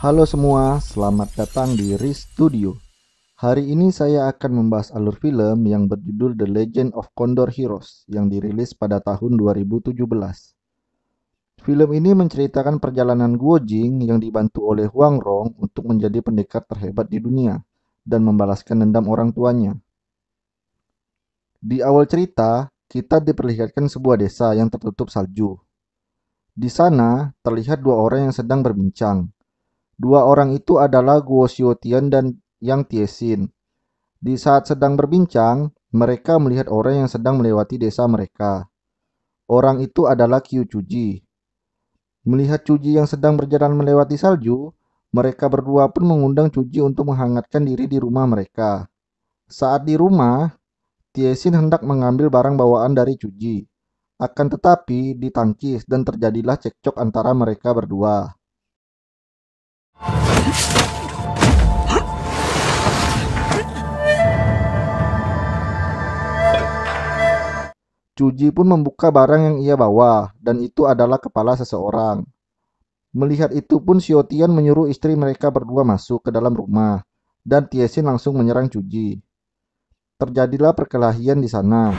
Halo semua, selamat datang di RIS Studio. Hari ini saya akan membahas alur film yang berjudul The Legend of Condor Heroes yang dirilis pada tahun 2017. Film ini menceritakan perjalanan Guo Jing yang dibantu oleh Huang Rong untuk menjadi pendekar terhebat di dunia dan membalaskan dendam orang tuanya. Di awal cerita, kita diperlihatkan sebuah desa yang tertutup salju. Di sana, terlihat dua orang yang sedang berbincang. Dua orang itu adalah Guo Xiaotian dan Yang Tiesin. Di saat sedang berbincang, mereka melihat orang yang sedang melewati desa mereka. Orang itu adalah Qiu Chuji. Melihat Chuji yang sedang berjalan melewati salju, mereka berdua pun mengundang Chuji untuk menghangatkan diri di rumah mereka. Saat di rumah, Tiesin hendak mengambil barang bawaan dari Chuji. Akan tetapi ditangkis dan terjadilah cekcok antara mereka berdua. Chuji pun membuka barang yang ia bawa, dan itu adalah kepala seseorang. Melihat itu pun Xiaotian menyuruh istri mereka berdua masuk ke dalam rumah, dan Tiesin langsung menyerang Chuji. Terjadilah perkelahian di sana.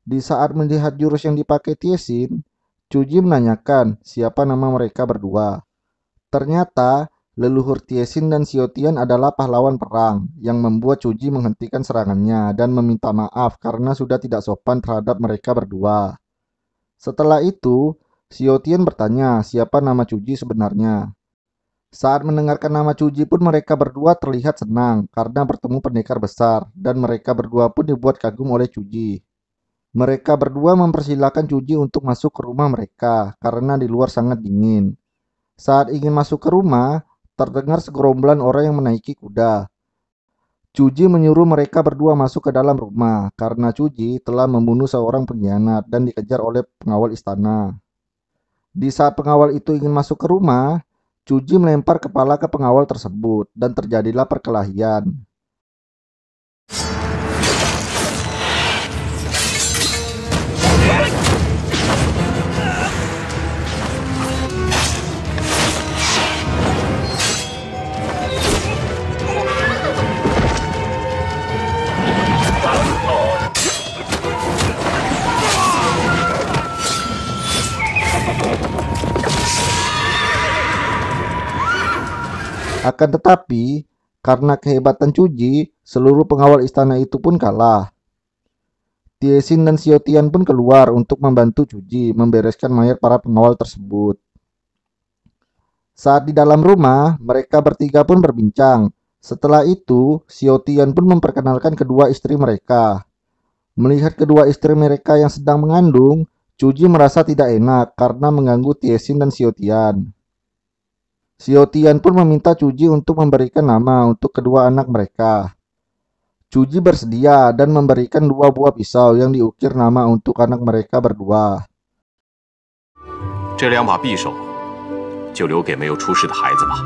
Di saat melihat jurus yang dipakai Tiesin, Chuji menanyakan siapa nama mereka berdua. Ternyata, leluhur Tiesin dan Xiaotian adalah pahlawan perang yang membuat Chuji menghentikan serangannya dan meminta maaf karena sudah tidak sopan terhadap mereka berdua. Setelah itu, Xiaotian bertanya siapa nama Chuji sebenarnya. Saat mendengarkan nama Chuji pun mereka berdua terlihat senang karena bertemu pendekar besar dan mereka berdua pun dibuat kagum oleh Chuji. Mereka berdua mempersilahkan Chuji untuk masuk ke rumah mereka karena di luar sangat dingin. Saat ingin masuk ke rumah, terdengar segerombolan orang yang menaiki kuda. Chuji menyuruh mereka berdua masuk ke dalam rumah karena Chuji telah membunuh seorang pengkhianat dan dikejar oleh pengawal istana. Di saat pengawal itu ingin masuk ke rumah, Chuji melempar kepala ke pengawal tersebut dan terjadilah perkelahian. Akan tetapi, karena kehebatan Chuji, seluruh pengawal istana itu pun kalah. Tiesin dan Xiaotian pun keluar untuk membantu Chuji membereskan mayat para pengawal tersebut. Saat di dalam rumah, mereka bertiga pun berbincang. Setelah itu, Xiaotian pun memperkenalkan kedua istri mereka. Melihat kedua istri mereka yang sedang mengandung, Chuji merasa tidak enak karena mengganggu Tiesin dan Xiaotian. Xiaotian pun meminta Chuji untuk memberikan nama untuk kedua anak mereka. Chuji bersedia dan memberikan dua buah pisau yang diukir nama untuk anak mereka berdua. 这两把匕首就留给没有出世的孩子吧。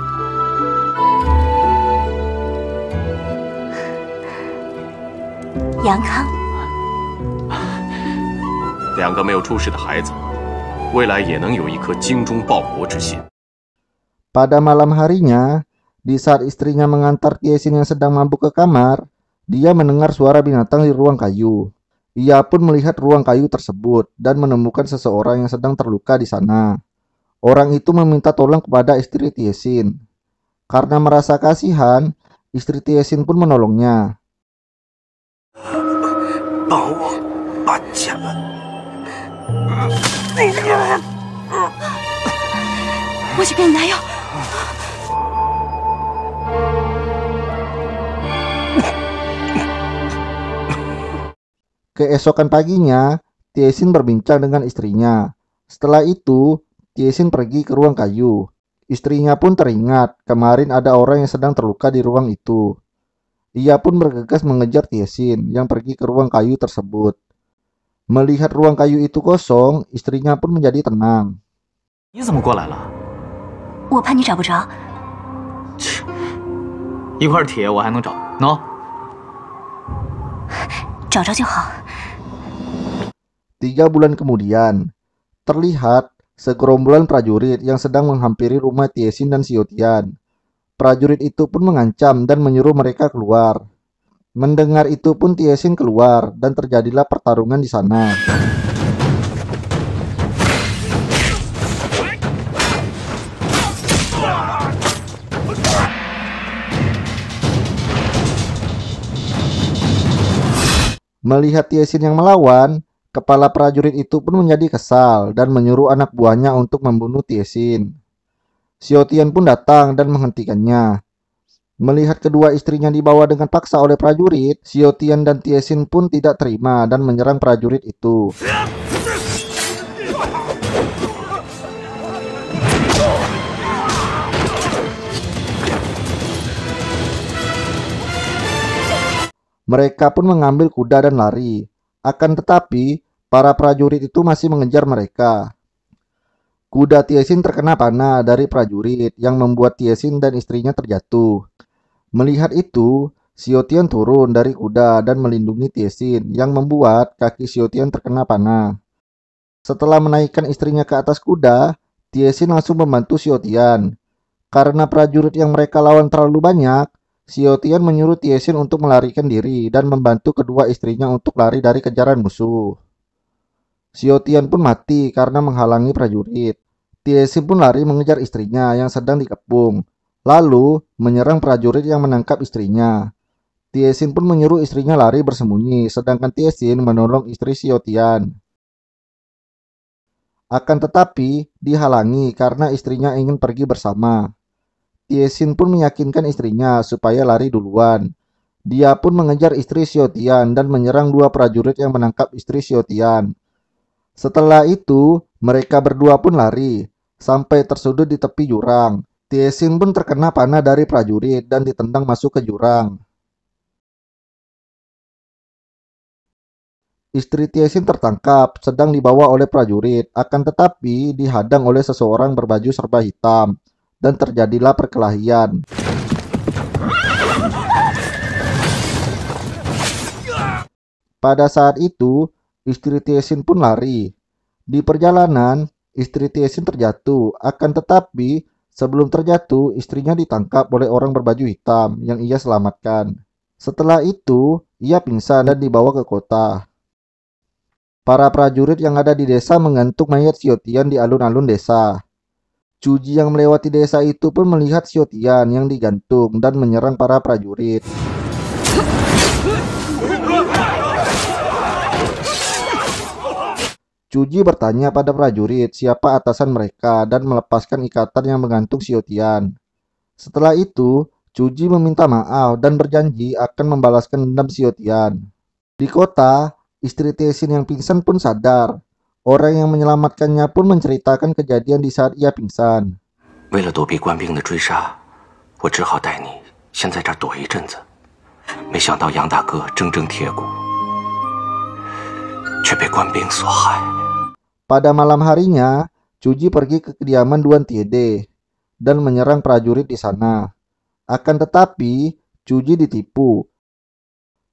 杨康，两个没有出世的孩子，未来也能有一颗精忠报国之心。 Pada malam harinya, di saat istrinya mengantar Tiesin yang sedang mabuk ke kamar, dia mendengar suara binatang di ruang kayu. Ia pun melihat ruang kayu tersebut dan menemukan seseorang yang sedang terluka di sana. Orang itu meminta tolong kepada istri Tiesin. Karena merasa kasihan, istri Tiesin pun menolongnya. 帮我把剑们。我去给你拿药。 Keesokan paginya, Tiesin berbincang dengan istrinya. Setelah itu, Tiesin pergi ke ruang kayu. Istrinya pun teringat, kemarin ada orang yang sedang terluka di ruang itu. Ia pun bergegas mengejar Tiesin yang pergi ke ruang kayu tersebut. Melihat ruang kayu itu kosong, istrinya pun menjadi tenang. 你怎么过来了？我怕你找不着。一块铁我还能找喏。找着就好。 3 bulan kemudian, terlihat segerombolan prajurit yang sedang menghampiri rumah Tiesin dan Xiaotian. Prajurit itu pun mengancam dan menyuruh mereka keluar. Mendengar itu pun Tiesin keluar dan terjadilah pertarungan di sana. Melihat Tiesin yang melawan, kepala prajurit itu pun menjadi kesal dan menyuruh anak buahnya untuk membunuh Tiesin. Xiaotian pun datang dan menghentikannya. Melihat kedua istrinya dibawa dengan paksa oleh prajurit, Xiaotian dan Tiesin pun tidak terima dan menyerang prajurit itu. Mereka pun mengambil kuda dan lari. Akan tetapi, para prajurit itu masih mengejar mereka. Kuda Tiesin terkena panah dari prajurit yang membuat Tiesin dan istrinya terjatuh. Melihat itu, Xiaotian turun dari kuda dan melindungi Tiesin yang membuat kaki Xiaotian terkena panah. Setelah menaikkan istrinya ke atas kuda, Tiesin langsung membantu Xiaotian. Karena prajurit yang mereka lawan terlalu banyak, Xiaotian menyuruh Tiesin untuk melarikan diri dan membantu kedua istrinya untuk lari dari kejaran musuh. Xiaotian pun mati karena menghalangi prajurit. Tiesin pun lari mengejar istrinya yang sedang dikepung, lalu menyerang prajurit yang menangkap istrinya. Tiesin pun menyuruh istrinya lari bersembunyi, sedangkan Tiesin menolong istri Xiaotian. Akan tetapi, dihalangi karena istrinya ingin pergi bersama. Tiesin pun meyakinkan istrinya supaya lari duluan. Dia pun mengejar istri Xiaotian dan menyerang 2 prajurit yang menangkap istri Xiaotian. Setelah itu, mereka berdua pun lari, sampai tersudut di tepi jurang. Tiesin pun terkena panah dari prajurit dan ditendang masuk ke jurang. Istri Tiesin tertangkap, sedang dibawa oleh prajurit, akan tetapi dihadang oleh seseorang berbaju serba hitam. Dan terjadilah perkelahian. Pada saat itu, istri Tiesin pun lari. Di perjalanan, istri Tiesin terjatuh, akan tetapi sebelum terjatuh, istrinya ditangkap oleh orang berbaju hitam yang ia selamatkan. Setelah itu, ia pingsan dan dibawa ke kota. Para prajurit yang ada di desa menggantung mayat Xiaotian di alun-alun desa. Cuji yang melewati desa itu pun melihat Xiaotian yang digantung dan menyerang para prajurit. Cuji bertanya pada prajurit siapa atasan mereka dan melepaskan ikatan yang menggantung Xiaotian. Setelah itu, Cuji meminta maaf dan berjanji akan membalaskan dendam Xiaotian. Di kota, istri Tiesin yang pingsan pun sadar. Orang yang menyelamatkannya pun menceritakan kejadian di saat ia pingsan. 为了躲避官兵的追杀，我只好带你先在这儿躲一阵子。没想到杨大哥铮铮铁骨，却被官兵所害。 Pada malam harinya, Cuji pergi ke kediaman Duan Tiede dan menyerang prajurit di sana. Akan tetapi, Cuji ditipu.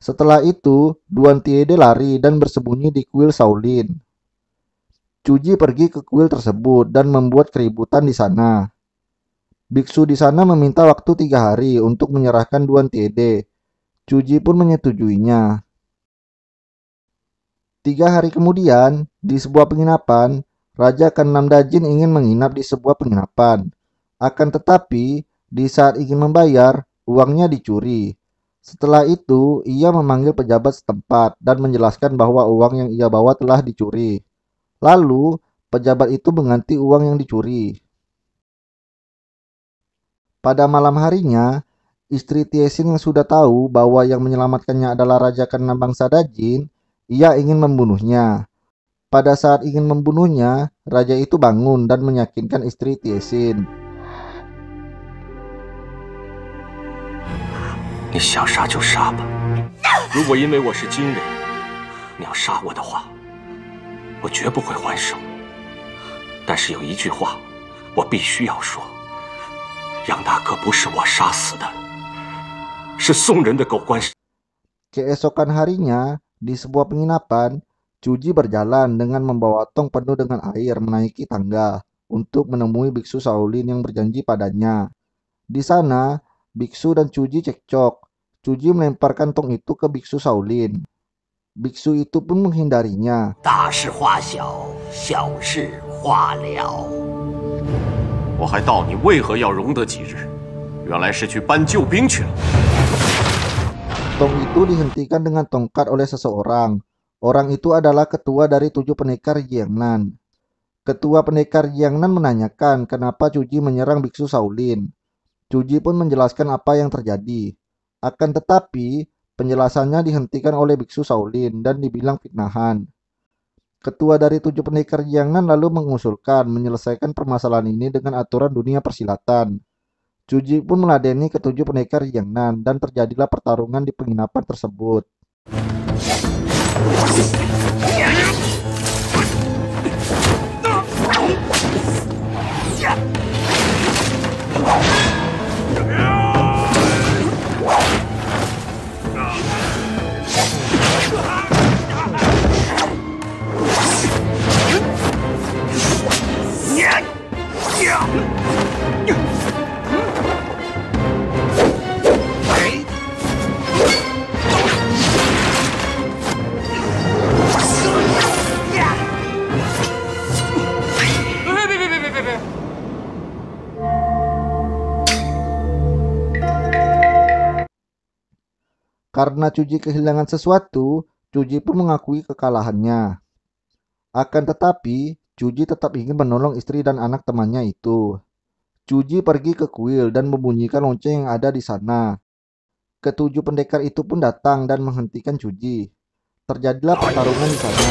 Setelah itu, Duan Tiede lari dan bersembunyi di kuil Shaolin. Cuji pergi ke kuil tersebut dan membuat keributan di sana. Biksu di sana meminta waktu 3 hari untuk menyerahkan Duan Tiede. Cuji pun menyetujuinya. 3 hari kemudian, di sebuah penginapan, Raja ke-6 Dajin ingin menginap di sebuah penginapan. Akan tetapi, di saat ingin membayar, uangnya dicuri. Setelah itu, ia memanggil pejabat setempat dan menjelaskan bahwa uang yang ia bawa telah dicuri. Lalu, pejabat itu mengganti uang yang dicuri. Pada malam harinya, istri Tiesin yang sudah tahu bahwa yang menyelamatkannya adalah Raja ke-6 bangsa Dajin, ia ingin membunuhnya. Pada saat ingin membunuhnya, raja itu bangun dan meyakinkan istri Tiesin. 你你想杀就杀吧。如果因为我是金人，你要杀我的话，我绝不会还手。但是有一句话，我必须要说：杨大哥不是我杀死的，是宋人的狗官。 Keesokan harinya, di sebuah penginapan, Cuji berjalan dengan membawa tong penuh dengan air menaiki tangga untuk menemui biksu Shaolin yang berjanji padanya. Di sana, biksu dan Cuji cekcok. Cuji melemparkan tong itu ke biksu Shaolin. Biksu itu pun menghindarinya. 大事化小，小事化了。我还道你为何要容得几日，原来是去搬救兵去了。 Tong itu dihentikan dengan tongkat oleh seseorang. Orang itu adalah ketua dari 7 pendekar Jiangnan. Ketua pendekar Jiangnan menanyakan kenapa Cuji menyerang biksu Shaolin. Cuji pun menjelaskan apa yang terjadi. Akan tetapi, penjelasannya dihentikan oleh biksu Shaolin dan dibilang fitnahan. Ketua dari 7 pendekar Jiangnan lalu mengusulkan menyelesaikan permasalahan ini dengan aturan dunia persilatan. Cuji pun meladeni ke-7 pendekar Jiangnan dan terjadilah pertarungan di penginapan tersebut. Karena Cuji kehilangan sesuatu, Cuji pun mengakui kekalahannya. Akan tetapi, Cuji tetap ingin menolong istri dan anak temannya itu. Cuji pergi ke kuil dan membunyikan lonceng yang ada di sana. Ke-7 pendekar itu pun datang dan menghentikan Cuji. Terjadilah pertarungan di sana.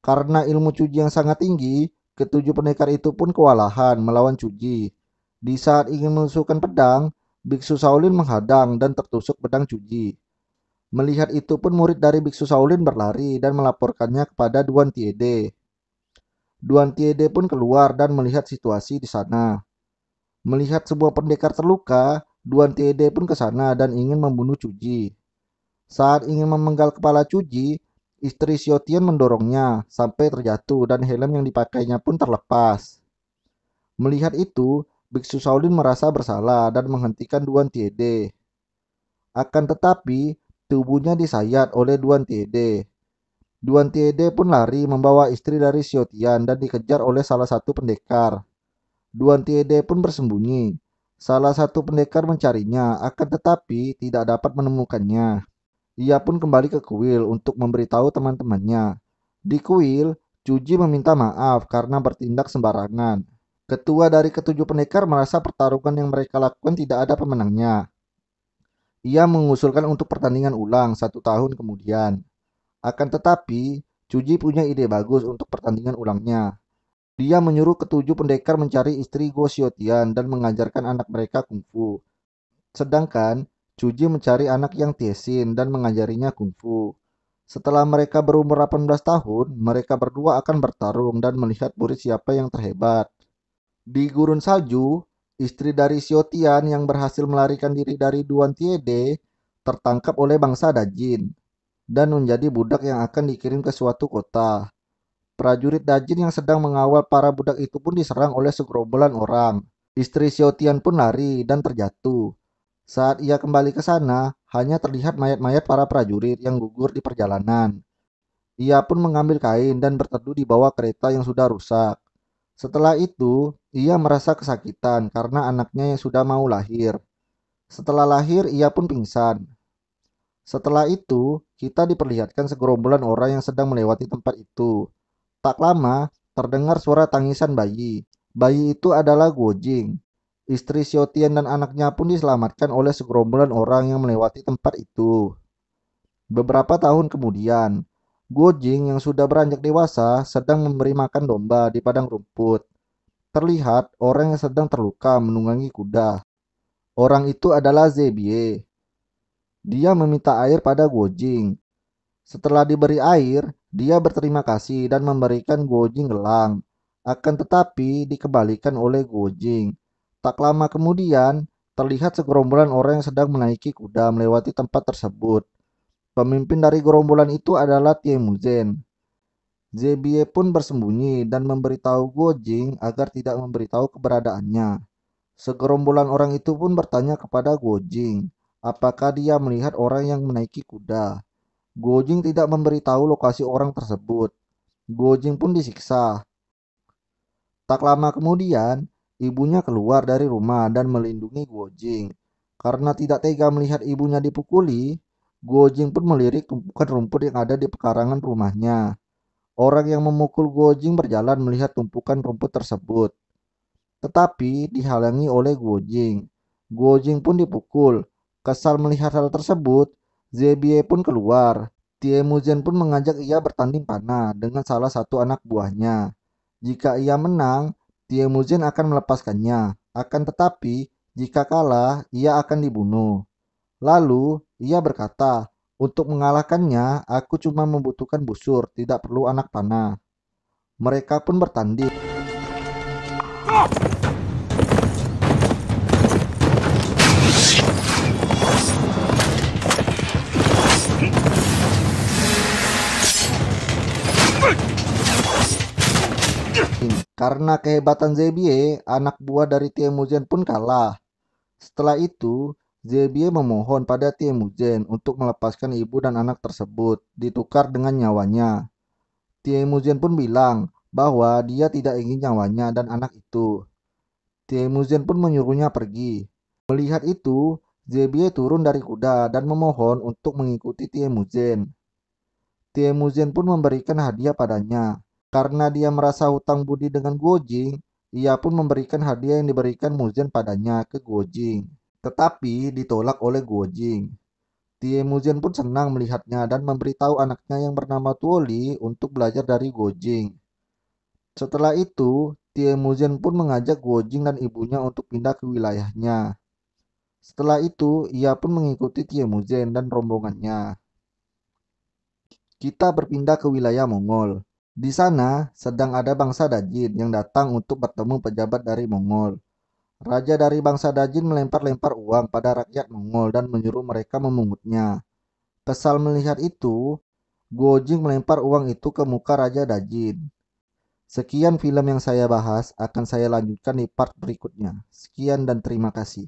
Karena ilmu Cuji yang sangat tinggi, ke-7 pendekar itu pun kewalahan melawan Cuji. Di saat ingin menusukkan pedang, biksu Shaolin menghadang dan tertusuk pedang Cuji. Melihat itu pun murid dari biksu Shaolin berlari dan melaporkannya kepada Duan Tiede. Duan Tiede pun keluar dan melihat situasi di sana. Melihat sebuah pendekar terluka, Duan Tiede pun ke sana dan ingin membunuh Cuji. Saat ingin memenggal kepala Cuji, istri Xiaotian mendorongnya sampai terjatuh dan helm yang dipakainya pun terlepas. Melihat itu, biksu Shaolin merasa bersalah dan menghentikan Duan Tiede. Akan tetapi, tubuhnya disayat oleh Duan Tiede. Duan Tiede pun lari membawa istri dari Xiaotian dan dikejar oleh salah satu pendekar. Duan Tiede pun bersembunyi. Salah satu pendekar mencarinya, akan tetapi tidak dapat menemukannya. Ia pun kembali ke kuil untuk memberitahu teman-temannya. Di kuil, Cuji meminta maaf karena bertindak sembarangan. Ketua dari ke-7 pendekar merasa pertarungan yang mereka lakukan tidak ada pemenangnya. Ia mengusulkan untuk pertandingan ulang 1 tahun kemudian. Akan tetapi, Cuji punya ide bagus untuk pertandingan ulangnya. Dia menyuruh ke-7 pendekar mencari istri Go Xiaotian dan mengajarkan anak mereka kungfu. Sedangkan Cuji mencari anak yang Tiesin dan mengajarinya kungfu. Setelah mereka berumur 18 tahun, mereka berdua akan bertarung dan melihat murid siapa yang terhebat. Di gurun salju, istri dari Xiaotian yang berhasil melarikan diri dari Duan Tiede tertangkap oleh bangsa Dajin dan menjadi budak yang akan dikirim ke suatu kota. Prajurit Dajin yang sedang mengawal para budak itu pun diserang oleh segerombolan orang. Istri Xiaotian pun lari dan terjatuh. Saat ia kembali ke sana, hanya terlihat mayat-mayat para prajurit yang gugur di perjalanan. Ia pun mengambil kain dan berteduh di bawah kereta yang sudah rusak. Setelah itu, ia merasa kesakitan karena anaknya yang sudah mau lahir. Setelah lahir, ia pun pingsan. Setelah itu, kita diperlihatkan segerombolan orang yang sedang melewati tempat itu. Tak lama, terdengar suara tangisan bayi. Bayi itu adalah Guojing. Istri Xiaotian dan anaknya pun diselamatkan oleh segerombolan orang yang melewati tempat itu. Beberapa tahun kemudian, Guojing yang sudah beranjak dewasa sedang memberi makan domba di padang rumput. Terlihat orang yang sedang terluka menunggangi kuda. Orang itu adalah Zebie. Dia meminta air pada Guojing. Setelah diberi air, dia berterima kasih dan memberikan Guojing gelang. Akan tetapi dikembalikan oleh Guojing. Tak lama kemudian, terlihat segerombolan orang yang sedang menaiki kuda melewati tempat tersebut. Pemimpin dari gerombolan itu adalah Tiemuzhen. Zebie pun bersembunyi dan memberitahu Guojing agar tidak memberitahu keberadaannya. Segerombolan orang itu pun bertanya kepada Guojing, apakah dia melihat orang yang menaiki kuda. Guojing tidak memberitahu lokasi orang tersebut. Guojing pun disiksa. Tak lama kemudian, ibunya keluar dari rumah dan melindungi Guojing. Karena tidak tega melihat ibunya dipukuli, Guojing pun melirik tumpukan rumput yang ada di pekarangan rumahnya. Orang yang memukul Guojing berjalan melihat tumpukan rumput tersebut, tetapi dihalangi oleh Guojing. Guojing pun dipukul. Kesal melihat hal tersebut, Zebie pun keluar. Tiemuzhen pun mengajak ia bertanding panah dengan salah satu anak buahnya. Jika ia menang, Tiemuzhen akan melepaskannya. Akan tetapi, jika kalah, ia akan dibunuh. Lalu, ia berkata, untuk mengalahkannya, aku cuma membutuhkan busur, tidak perlu anak panah. Mereka pun bertanding. Karena kehebatan Zebie, anak buah dari Tiemuzhen pun kalah. Setelah itu, Zebie memohon pada Tiemuzhen untuk melepaskan ibu dan anak tersebut, ditukar dengan nyawanya. Tiemuzhen pun bilang bahwa dia tidak ingin nyawanya dan anak itu. Tiemuzhen pun menyuruhnya pergi. Melihat itu, Zebie turun dari kuda dan memohon untuk mengikuti Tiemuzhen. Tiemuzhen pun memberikan hadiah padanya. Karena dia merasa hutang budi dengan Guojing, ia pun memberikan hadiah yang diberikan Muzhen padanya ke Guojing. Tetapi ditolak oleh Guojing. Tiemuzhen pun senang melihatnya dan memberitahu anaknya yang bernama Tuoli untuk belajar dari Guojing. Setelah itu, Tiemuzhen pun mengajak Guojing dan ibunya untuk pindah ke wilayahnya. Setelah itu, ia pun mengikuti Tiemuzhen dan rombongannya. Kita berpindah ke wilayah Mongol. Di sana, sedang ada bangsa Dajin yang datang untuk bertemu pejabat dari Mongol. Raja dari bangsa Dajin melempar-lempar uang pada rakyat Mongol dan menyuruh mereka memungutnya. Kesal melihat itu, Guojing melempar uang itu ke muka Raja Dajin. Sekian film yang saya bahas, akan saya lanjutkan di part berikutnya. Sekian dan terima kasih.